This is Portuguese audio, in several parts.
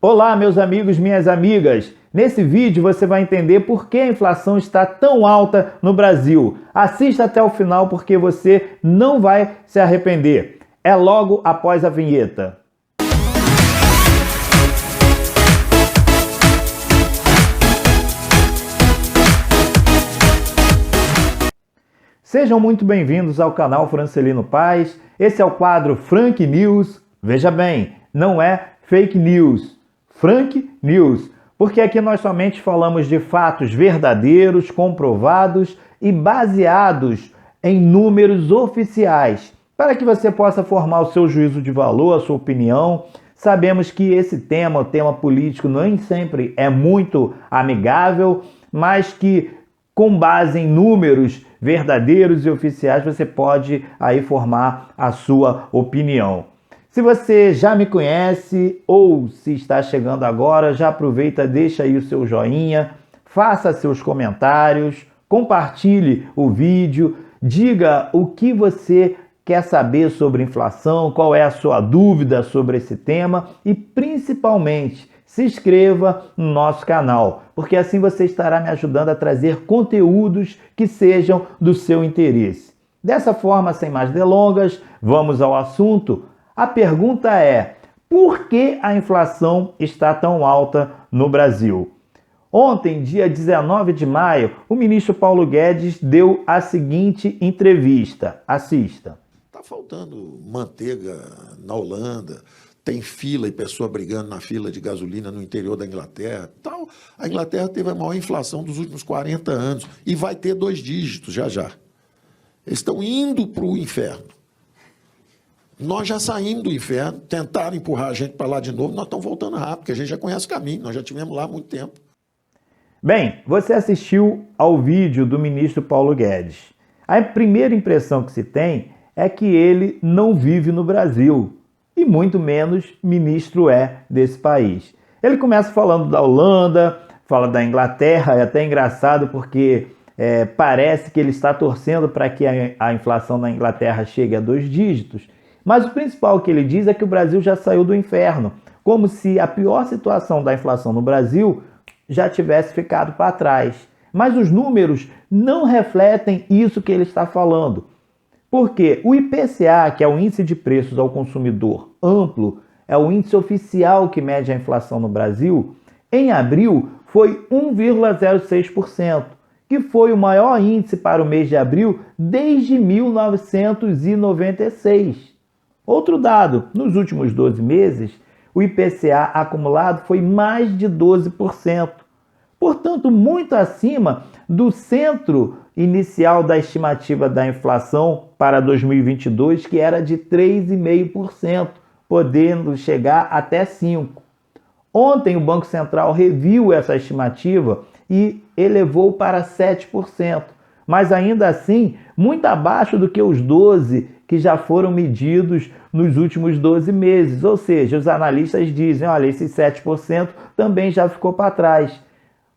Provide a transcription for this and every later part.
Olá, meus amigos, minhas amigas! Nesse vídeo você vai entender por que a inflação está tão alta no Brasil. Assista até o final porque você não vai se arrepender. É logo após a vinheta. Sejam muito bem-vindos ao canal Francelino Paz. Esse é o quadro Frank News. Veja bem, não é fake news. Frank News, porque aqui nós somente falamos de fatos verdadeiros, comprovados e baseados em números oficiais, para que você possa formar o seu juízo de valor, a sua opinião. Sabemos que esse tema, o tema político, nem sempre é muito amigável, mas que com base em números verdadeiros e oficiais você pode aí formar a sua opinião. Se você já me conhece ou se está chegando agora, já aproveita, deixa aí o seu joinha, faça seus comentários, compartilhe o vídeo, diga o que você quer saber sobre inflação, qual é a sua dúvida sobre esse tema e principalmente se inscreva no nosso canal, porque assim você estará me ajudando a trazer conteúdos que sejam do seu interesse. Dessa forma, sem mais delongas, vamos ao assunto. A pergunta é: por que a inflação está tão alta no Brasil? Ontem, dia 19 de maio, o ministro Paulo Guedes deu a seguinte entrevista. Assista. Está faltando manteiga na Holanda, tem fila e pessoa brigando na fila de gasolina no interior da Inglaterra. Tal. A Inglaterra teve a maior inflação dos últimos 40 anos e vai ter 2 dígitos já já. Eles estão indo para o inferno. Nós já saímos do inferno, tentaram empurrar a gente para lá de novo, nós estamos voltando rápido, porque a gente já conhece o caminho, nós já estivemos lá há muito tempo. Bem, você assistiu ao vídeo do ministro Paulo Guedes. A primeira impressão que se tem é que ele não vive no Brasil, e muito menos ministro é desse país. Ele começa falando da Holanda, fala da Inglaterra, é até engraçado porque parece que ele está torcendo para que a inflação na Inglaterra chegue a 2 dígitos, mas o principal que ele diz é que o Brasil já saiu do inferno, como se a pior situação da inflação no Brasil já tivesse ficado para trás. Mas os números não refletem isso que ele está falando. Porque o IPCA, que é o Índice de Preços ao Consumidor Amplo, é o índice oficial que mede a inflação no Brasil, em abril foi 1,06%, que foi o maior índice para o mês de abril desde 1996. Outro dado, nos últimos 12 meses, o IPCA acumulado foi mais de 12%. Portanto, muito acima do centro inicial da estimativa da inflação para 2022, que era de 3,5%, podendo chegar até 5%. Ontem o Banco Central reviu essa estimativa e elevou para 7%, mas ainda assim muito abaixo do que os 12% que já foram medidos nos últimos 12 meses. Ou seja, os analistas dizem, olha, esses 7% também já ficou para trás.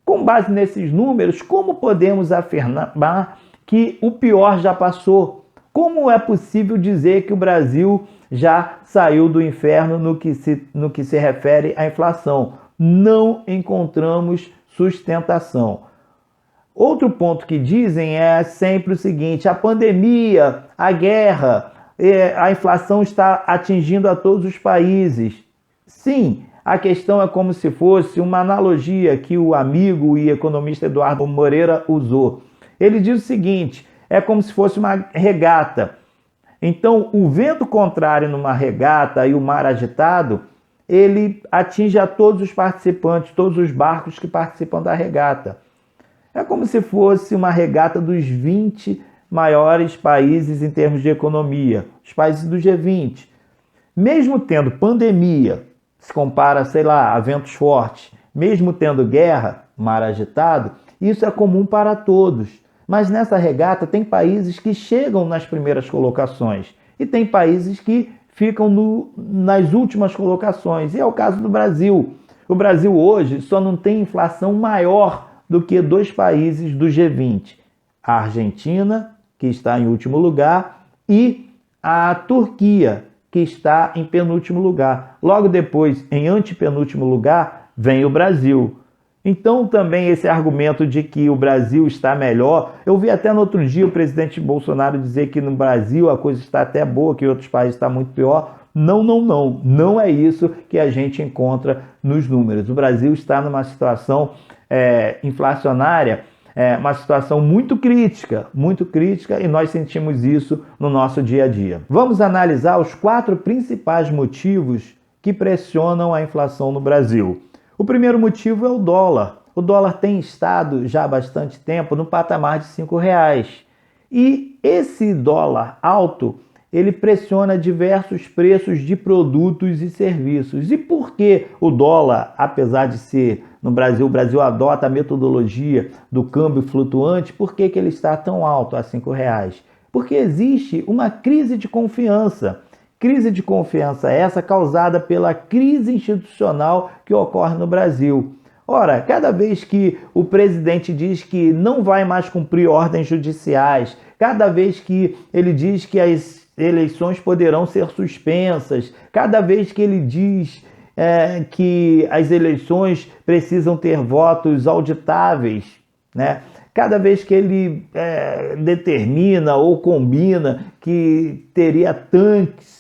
Com base nesses números, como podemos afirmar que o pior já passou? Como é possível dizer que o Brasil já saiu do inferno no que se refere à inflação? Não encontramos sustentação. Outro ponto que dizem é sempre o seguinte: a pandemia, a guerra, a inflação está atingindo a todos os países. Sim, a questão é como se fosse uma analogia que o amigo e economista Eduardo Moreira usou. Ele diz o seguinte: é como se fosse uma regata. Então, o vento contrário numa regata e o mar agitado, ele atinge a todos os participantes, todos os barcos que participam da regata. É como se fosse uma regata dos 20 maiores países em termos de economia, os países do G20. Mesmo tendo pandemia, se compara, sei lá, a ventos fortes, mesmo tendo guerra, mar agitado, isso é comum para todos. Mas nessa regata tem países que chegam nas primeiras colocações e tem países que ficam nas últimas colocações. E é o caso do Brasil. O Brasil hoje só não tem inflação maior do que 2 países do G20. A Argentina, que está em último lugar, e a Turquia, que que está em penúltimo lugar. Logo depois, em antepenúltimo lugar, vem o Brasil. Então também esse argumento de que o Brasil está melhor, eu vi até no outro dia o presidente Bolsonaro dizer que no Brasil a coisa está até boa, que em outros países está muito pior. Não é isso que a gente encontra nos números. O Brasil está numa situação inflacionária, uma situação muito crítica, e nós sentimos isso no nosso dia a dia. Vamos analisar os 4 principais motivos que pressionam a inflação no Brasil. O primeiro motivo é o dólar. O dólar tem estado já há bastante tempo no patamar de R$5. E esse dólar alto, ele pressiona diversos preços de produtos e serviços. E por que o dólar, apesar de ser no Brasil, o Brasil adota a metodologia do câmbio flutuante, por que ele está tão alto a R$5? Porque existe uma crise de confiança. Crise de confiança essa causada pela crise institucional que ocorre no Brasil. Ora, cada vez que o presidente diz que não vai mais cumprir ordens judiciais, cada vez que ele diz que as eleições poderão ser suspensas, cada vez que ele diz que as eleições precisam ter votos auditáveis, né? Cada vez que ele determina ou combina que teria tanques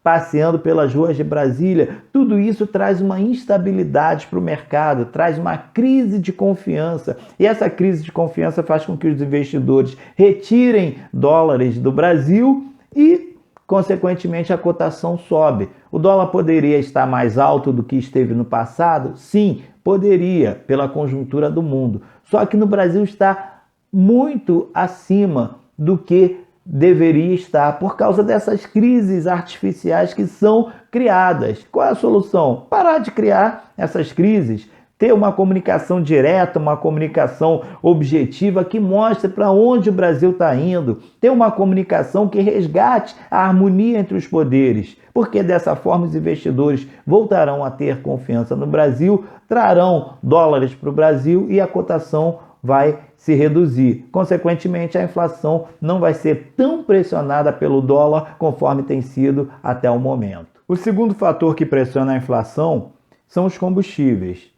passeando pelas ruas de Brasília, tudo isso traz uma instabilidade para o mercado, traz uma crise de confiança. E essa crise de confiança faz com que os investidores retirem dólares do Brasil e, consequentemente, a cotação sobe. O dólar poderia estar mais alto do que esteve no passado? Sim, poderia, pela conjuntura do mundo. Só que no Brasil está muito acima do que deveria estar por causa dessas crises artificiais que são criadas. Qual é a solução? Parar de criar essas crises, ter uma comunicação direta, uma comunicação objetiva que mostre para onde o Brasil está indo, ter uma comunicação que resgate a harmonia entre os poderes, porque dessa forma os investidores voltarão a ter confiança no Brasil, trarão dólares para o Brasil e a cotação vai se reduzir. Consequentemente, a inflação não vai ser tão pressionada pelo dólar conforme tem sido até o momento. O segundo fator que pressiona a inflação são os combustíveis.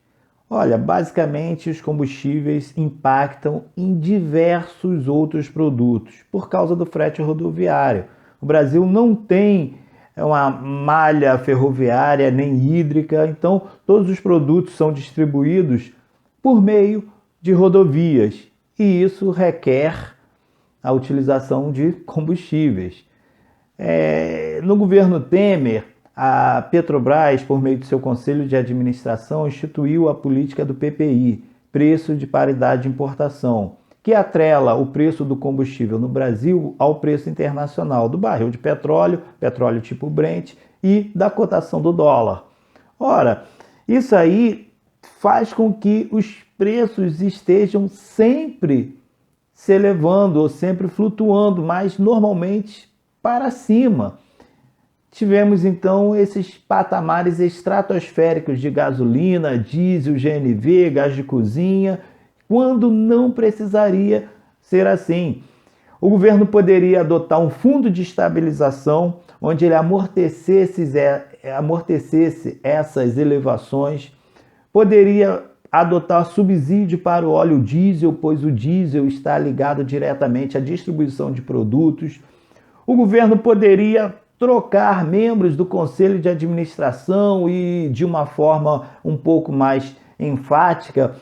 Olha, basicamente os combustíveis impactam em diversos outros produtos por causa do frete rodoviário. O Brasil não tem uma malha ferroviária nem hídrica, então todos os produtos são distribuídos por meio de rodovias, e isso requer a utilização de combustíveis. No governo Temer, a Petrobras, por meio do seu Conselho de Administração, instituiu a política do PPI, Preço de Paridade de Importação, que atrela o preço do combustível no Brasil ao preço internacional do barril de petróleo, petróleo tipo Brent, e da cotação do dólar. Ora, isso aí faz com que os preços estejam sempre se elevando ou sempre flutuando, mas normalmente para cima. Tivemos então esses patamares estratosféricos de gasolina, diesel, GNV, gás de cozinha, quando não precisaria ser assim. O governo poderia adotar um fundo de estabilização onde ele amortecesse essas elevações, poderia adotar subsídio para o óleo diesel, pois o diesel está ligado diretamente à distribuição de produtos. O governo poderia trocar membros do Conselho de Administração e, de uma forma um pouco mais enfática,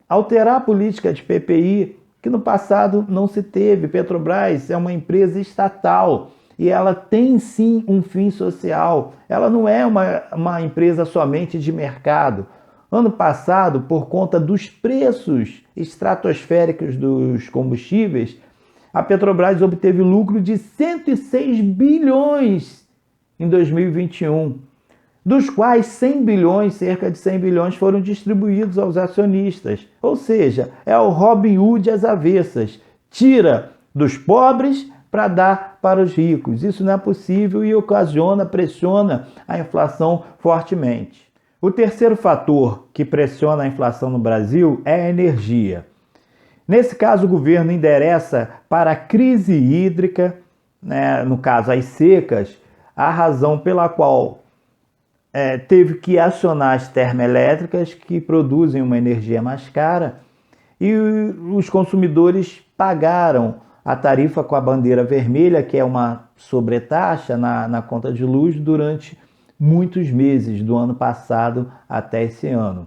alterar a política de PPI, que no passado não se teve. Petrobras é uma empresa estatal e ela tem sim um fim social. Ela não é uma empresa somente de mercado. Ano passado, por conta dos preços estratosféricos dos combustíveis, a Petrobras obteve lucro de 106 bilhões em 2021, dos quais 100 bilhões, cerca de 100 bilhões, foram distribuídos aos acionistas. Ou seja, é o Robin Hood às avessas. Tira dos pobres para dar para os ricos. Isso não é possível e pressiona a inflação fortemente. O terceiro fator que pressiona a inflação no Brasil é a energia. Nesse caso, o governo endereça para a crise hídrica, né, no caso as secas, a razão pela qual teve que acionar as termoelétricas, que produzem uma energia mais cara, e os consumidores pagaram a tarifa com a bandeira vermelha, que é uma sobretaxa na conta de luz, durante muitos meses, do ano passado até esse ano.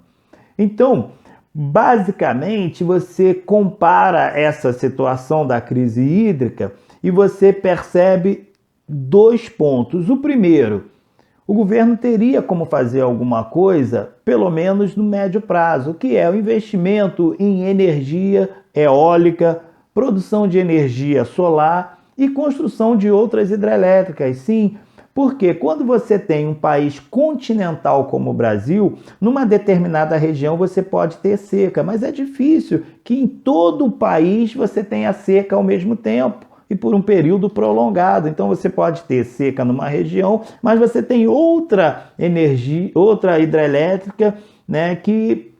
Então, basicamente, você compara essa situação da crise hídrica e você percebe dois pontos. O primeiro, o governo teria como fazer alguma coisa, pelo menos no médio prazo, que é o investimento em energia eólica, produção de energia solar e construção de outras hidrelétricas. Sim, porque quando você tem um país continental como o Brasil, numa determinada região você pode ter seca, mas é difícil que em todo o país você tenha seca ao mesmo tempo e por um período prolongado. Então você pode ter seca numa região, mas você tem outra energia, outra hidrelétrica, né, que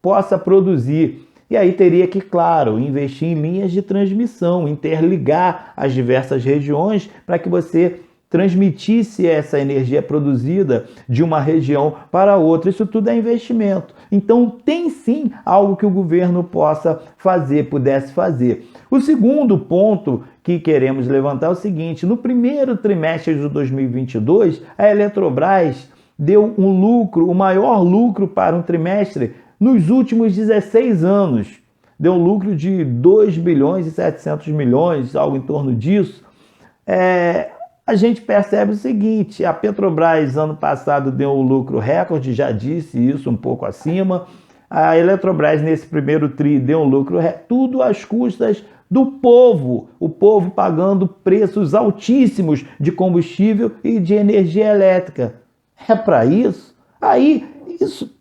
possa produzir. E aí teria que, claro, investir em linhas de transmissão, interligar as diversas regiões para que você transmitisse essa energia produzida de uma região para outra. Isso tudo é investimento. Então tem sim algo que o governo pudesse fazer. O segundo ponto que queremos levantar é o seguinte: no primeiro trimestre de 2022, a Eletrobras deu um lucro, o maior lucro para um trimestre nos últimos 16 anos. Deu um lucro de 2 bilhões e 700 milhões, algo em torno disso. A gente percebe o seguinte: a Petrobras ano passado deu um lucro recorde, já disse isso um pouco acima. A Eletrobras nesse primeiro tri deu um lucro recorde, tudo às custas do povo, o povo pagando preços altíssimos de combustível e de energia elétrica. É para isso? Aí,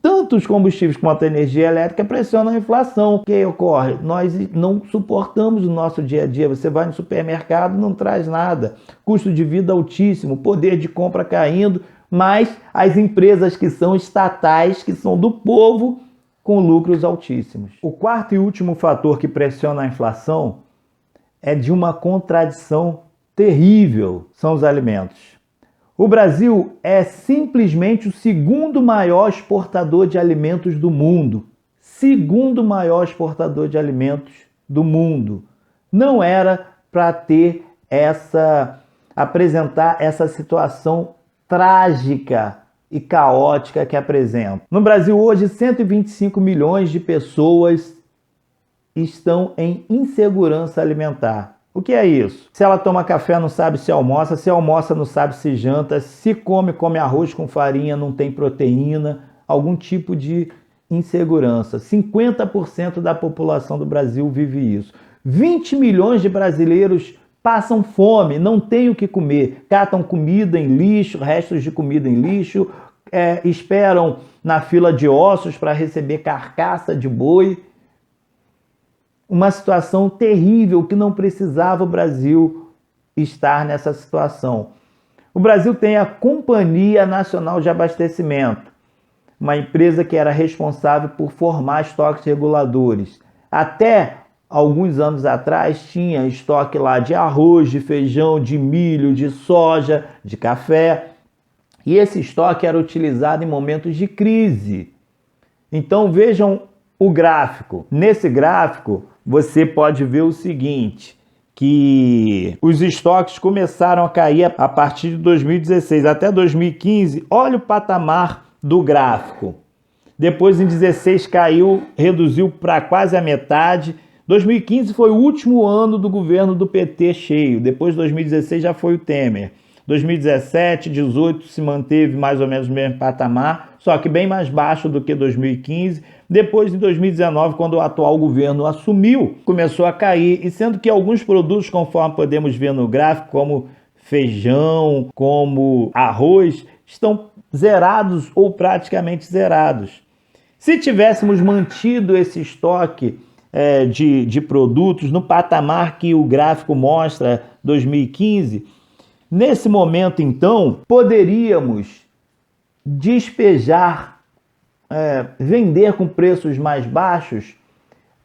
tanto os combustíveis quanto a energia elétrica pressionam a inflação. O que ocorre? Nós não suportamos o nosso dia a dia. Você vai no supermercado, não traz nada. Custo de vida altíssimo, poder de compra caindo, mas as empresas que são estatais, que são do povo, com lucros altíssimos. O quarto e último fator que pressiona a inflação é de uma contradição terrível, são os alimentos. O Brasil é simplesmente o segundo maior exportador de alimentos do mundo. Segundo maior exportador de alimentos do mundo. Não era para apresentar essa situação trágica e caótica que apresenta. No Brasil hoje, 125 milhões de pessoas estão em insegurança alimentar. O que é isso? Se ela toma café, não sabe se almoça, não sabe se janta, se come arroz com farinha, não tem proteína, algum tipo de insegurança. 50% da população do Brasil vive isso. 20 milhões de brasileiros passam fome, não têm o que comer, catam comida em lixo, restos de comida em lixo, esperam na fila de ossos para receber carcaça de boi. Uma situação terrível que não precisava o Brasil estar nessa situação. O Brasil tem a Companhia Nacional de Abastecimento, uma empresa que era responsável por formar estoques reguladores. Até alguns anos atrás tinha estoque lá de arroz, de feijão, de milho, de soja, de café. E esse estoque era utilizado em momentos de crise. Então vejam o gráfico. Nesse gráfico você pode ver o seguinte, que os estoques começaram a cair a partir de 2016 até 2015. Olha o patamar do gráfico. Depois em 2016 caiu, reduziu para quase a metade. 2015 foi o último ano do governo do PT cheio. Depois de 2016 já foi o Temer. 2017, 2018 se manteve mais ou menos no mesmo patamar, só que bem mais baixo do que 2015. Depois, em 2019, quando o atual governo assumiu, começou a cair, e sendo que alguns produtos, conforme podemos ver no gráfico, como feijão, como arroz, estão zerados ou praticamente zerados. Se tivéssemos mantido esse estoque de produtos no patamar que o gráfico mostra, 2015, nesse momento, então, poderíamos despejar, vender com preços mais baixos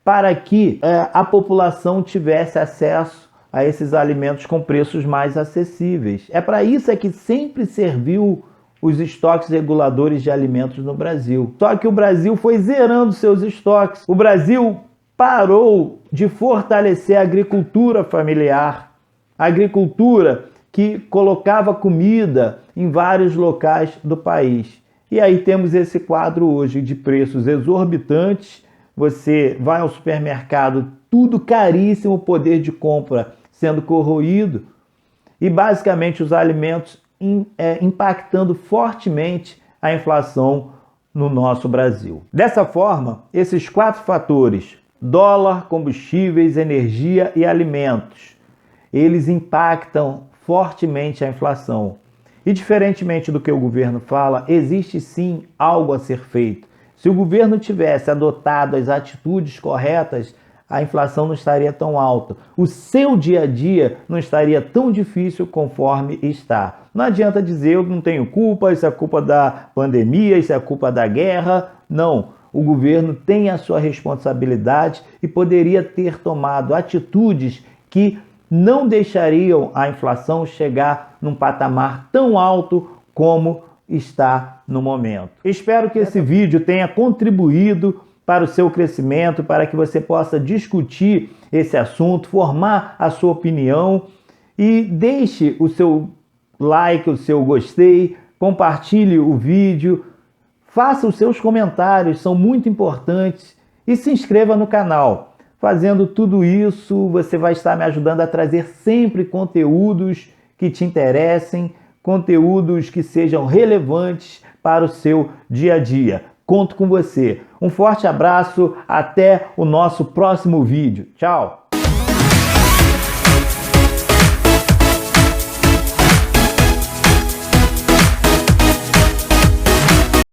para que a população tivesse acesso a esses alimentos com preços mais acessíveis. É para isso que sempre serviu os estoques reguladores de alimentos no Brasil. Só que o Brasil foi zerando seus estoques. O Brasil parou de fortalecer a agricultura familiar, a agricultura que colocava comida em vários locais do país. E aí temos esse quadro hoje de preços exorbitantes. Você vai ao supermercado, tudo caríssimo, o poder de compra sendo corroído e basicamente os alimentos impactando fortemente a inflação no nosso Brasil. Dessa forma, esses 4 fatores, dólar, combustíveis, energia e alimentos, eles impactam fortemente a inflação. E diferentemente do que o governo fala, existe sim algo a ser feito. Se o governo tivesse adotado as atitudes corretas, a inflação não estaria tão alta. O seu dia a dia não estaria tão difícil conforme está. Não adianta dizer eu não tenho culpa, isso é culpa da pandemia, isso é culpa da guerra. Não, o governo tem a sua responsabilidade e poderia ter tomado atitudes que não deixariam a inflação chegar num patamar tão alto como está no momento. Espero que esse vídeo tenha contribuído para o seu crescimento, para que você possa discutir esse assunto, formar a sua opinião e deixe o seu like, o seu gostei, compartilhe o vídeo, faça os seus comentários, são muito importantes e se inscreva no canal. Fazendo tudo isso, você vai estar me ajudando a trazer sempre conteúdos que te interessem, conteúdos que sejam relevantes para o seu dia a dia. Conto com você. Um forte abraço, até o nosso próximo vídeo. Tchau!